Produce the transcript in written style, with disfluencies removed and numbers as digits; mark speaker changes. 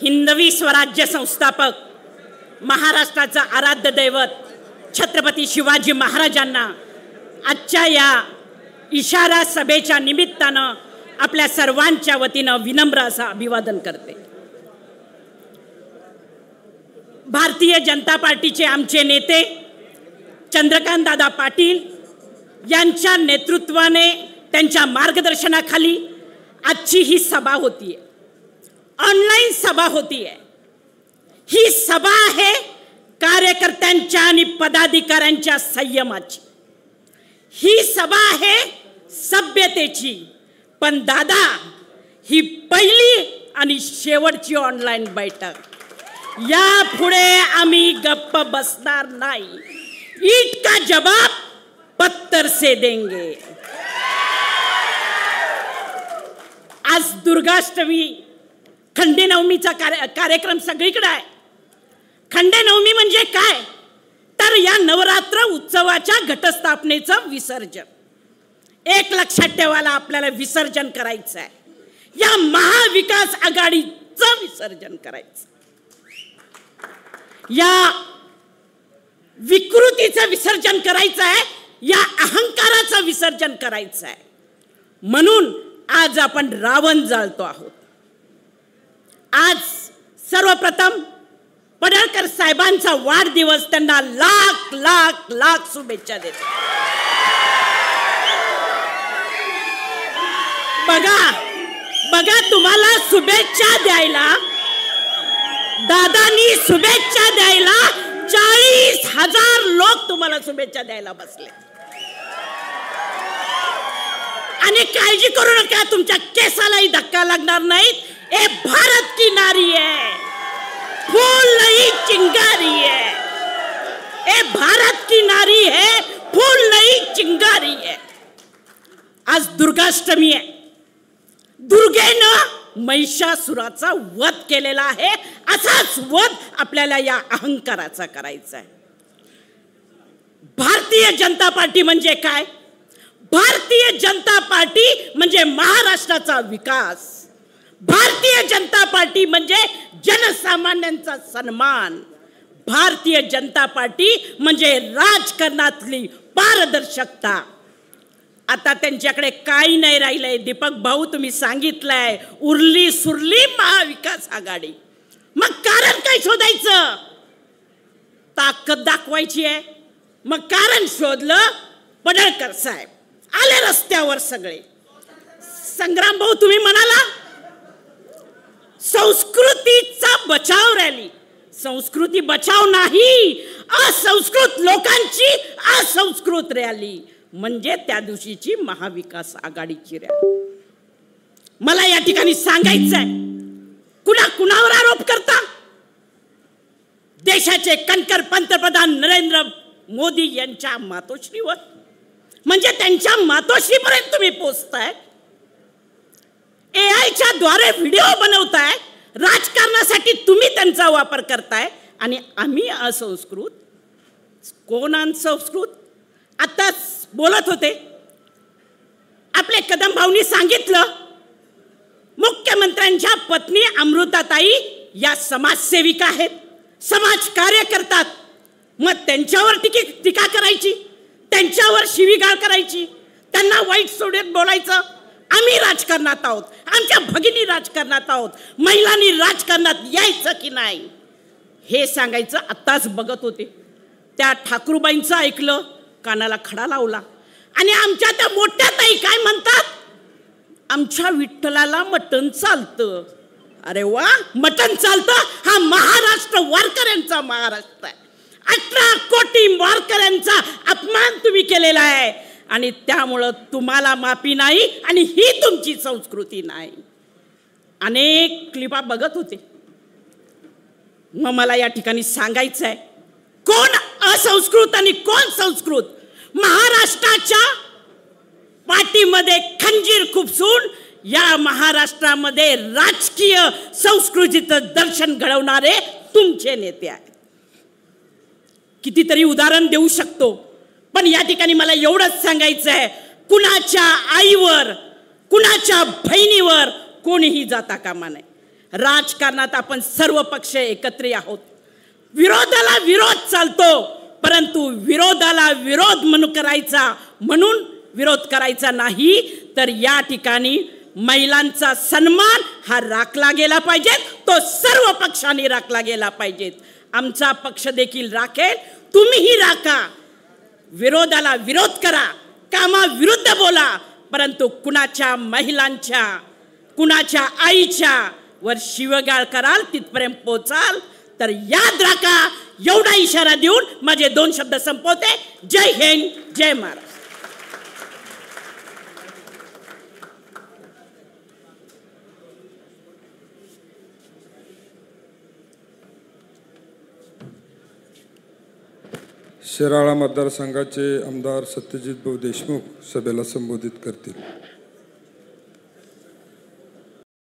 Speaker 1: हिंदवी स्वराज्य संस्थापक महाराष्ट्राचा आराध्य दैवत छत्रपती शिवाजी महाराजांना आजच्या या इशारा सभेच्या निमित्तानं आपल्या सर्वांच्या वतीनं विनम्र असं अभिवादन करते। भारतीय जनता पार्टीचे आमचे नेते चंद्रकांत दादा पाटील यांच्या नेतृत्वाने त्यांच्या मार्गदर्शनाखाली आजची ही सभा होतीये, ऑनलाईन सभा होतीये। ही सभा आहे कार्यकर्त्यांच्या आणि पदाधिकाऱ्यांच्या संयमाची, ही सभा आहे सभ्यतेची। पण दादा, ही पहिली आणि शेवटची ऑनलाईन बैठक, यापुढे आम्ही गप्प बसणार नाही। ईट का जवाब पत्थर से देंगे। आज दुर्गाष्टमी खंडेनवमीचा कार्यक्रम सगळीकडे आहे। खंडेनवमी म्हणजे काय तर या नवरात्र उत्सवाच्या घटस्थापनेचं विसर्जन। एक लक्षात ठेवायला आपल्याला विसर्जन करायचं आहे, या महाविकास आघाडीचं विसर्जन करायचं, या विकृतीचं विसर्जन करायचं आहे, या अहंकाराचं विसर्जन करायचं आहे। म्हणून आज आपण रावण जाळतो आहोत। आज सर्वप्रथम पडळकर साहेबांचा वाढदिवस, त्यांना लाख लाख लाख शुभेच्छा देतो। बघा तुम्हाला शुभेच्छा द्यायला, दादांनी शुभेच्छा द्यायला 40,000 लोक तुम्हाला शुभेच्छा द्यायला बसले। आणि काळजी करू नका, तुमच्या केसालाही धक्का लागणार नाही। ए भारत की नारी है, फूल नहीं चिंगारी है। ए भारत की नारी है, फूल नहीं चिंगारी है। आज दुर्गाष्टमी आहे। दुर्गेनं महिषासुराचा वध केलेला आहे, असाच वध आपल्याला या अहंकाराचा करायचा आहे। भारतीय जनता पार्टी म्हणजे काय? भारतीय जनता पार्टी म्हणजे महाराष्ट्राचा विकास। भारतीय जनता पार्टी म्हणजे जनसामान्यांचा सन्मान। भारतीय जनता पार्टी म्हणजे राजकारणातली पारदर्शकता। आता त्यांच्याकडे काही नाही राहिलंय। दीपक भाऊ, तुम्ही सांगितलंय उरली सुरली महाविकास आघाडी। मग कारण काय शोधायचं? ताकद दाखवायची आहे। मग कारण शोधलं, पडळकर साहेब आले रस्त्यावर सगळे। संग्राम भाऊ, तुम्ही म्हणाला संस्कृतीचा बचाव रॅली। संस्कृती बचाव नाही, असंस्कृत लोकांची असंस्कृत रॅली म्हणजे त्या दिवशीची महाविकास आघाडीची रॅली। मला या ठिकाणी सांगायचं आहे, कुणावर आरोप करता? देशाचे कणखर पंतप्रधान नरेंद्र मोदी यांच्या मातोश्रीवर, म्हणजे त्यांच्या मातोश्रीपर्यंत तुम्ही पोहोचताय। एआयच्या द्वारे व्हिडिओ बनवताय, राजकारणासाठी तुम्ही त्यांचा वापर करताय। आणि आम्ही असंस्कृत? कोण असंस्कृत? आताच बोलत होते आपले कदम भाऊनी सांगितलं, मुख्यमंत्र्यांच्या पत्नी अमृताताई या समाजसेविका आहेत, समाज कार्य करतात। मग त्यांच्यावर टीका करायची, त्यांच्यावर शिवीगाळ करायची, त्यांना वाईट सोडत बोलायचं? आम्ही राजकारणात आहोत, आमच्या भगिनी राजकारणात आहोत, महिलांनी राजकारणात यायचं की नाही हे सांगायचं। आत्ताच बघत होते त्या ठाकूरबाईंचं ऐकलं, कानाला खडा लावला। आणि आमच्या त्या मोठ्या ताई काय म्हणतात? आमच्या विठ्ठलाला मटण चालतं। अरे वा, मटण चालतं? हा महाराष्ट्र वारकऱ्यांचा महाराष्ट्र आहे। 18 कोटी वारकऱ्यांचा अपमान तुम्ही केलेला आहे आणि त्यामुळं तुम्हाला माफी नाही आणि ही तुमची संस्कृती नाही। अनेक क्लिपा बघत होते। मग मला या ठिकाणी सांगायचं आहे, कोण असंस्कृत आणि कोण संस्कृत? महाराष्ट्राच्या पाठीमध्ये खंजीर खुपसून या महाराष्ट्रामध्ये राजकीय संस्कृतीचं दर्शन घडवणारे तुमचे नेते आहेत। कितीतरी उदाहरण देऊ शकतो, पण या ठिकाणी मला एवढंच सांगायचं आहे, कुणाच्या आईवर, कुणाच्या बहिणीवर कोणीही जाता कामा नये। राजकारणात आपण सर्व पक्ष एकत्र आहोत. विरोधाला विरोध चालतो, परंतु विरोधाला विरोध म्हणून विरोध करायचा नाही. तर या ठिकाणी महिलांचा सन्मान हा राखला गेला पाहिजे, तो सर्व पक्षांनी राखला गेला पाहिजे. आमचा पक्ष देखील राखेल, तुम्हीही राखा. विरोधाला विरोध करा, कामाविरुद्ध बोला, परंतु कुणाच्या महिलांच्या, कुणाच्या आईच्या वर शिवीगाळ कराल तिथपर्यंत पोचाल तर याद राखा. एवढा इशारा देऊन माझे 2 शब्द संपवते. जय हिंद, जय महाराष्ट्र.
Speaker 2: शिराळा मतदारसंघाचे आमदार सत्यजित भाऊ देशमुख सभेला संबोधित करतील.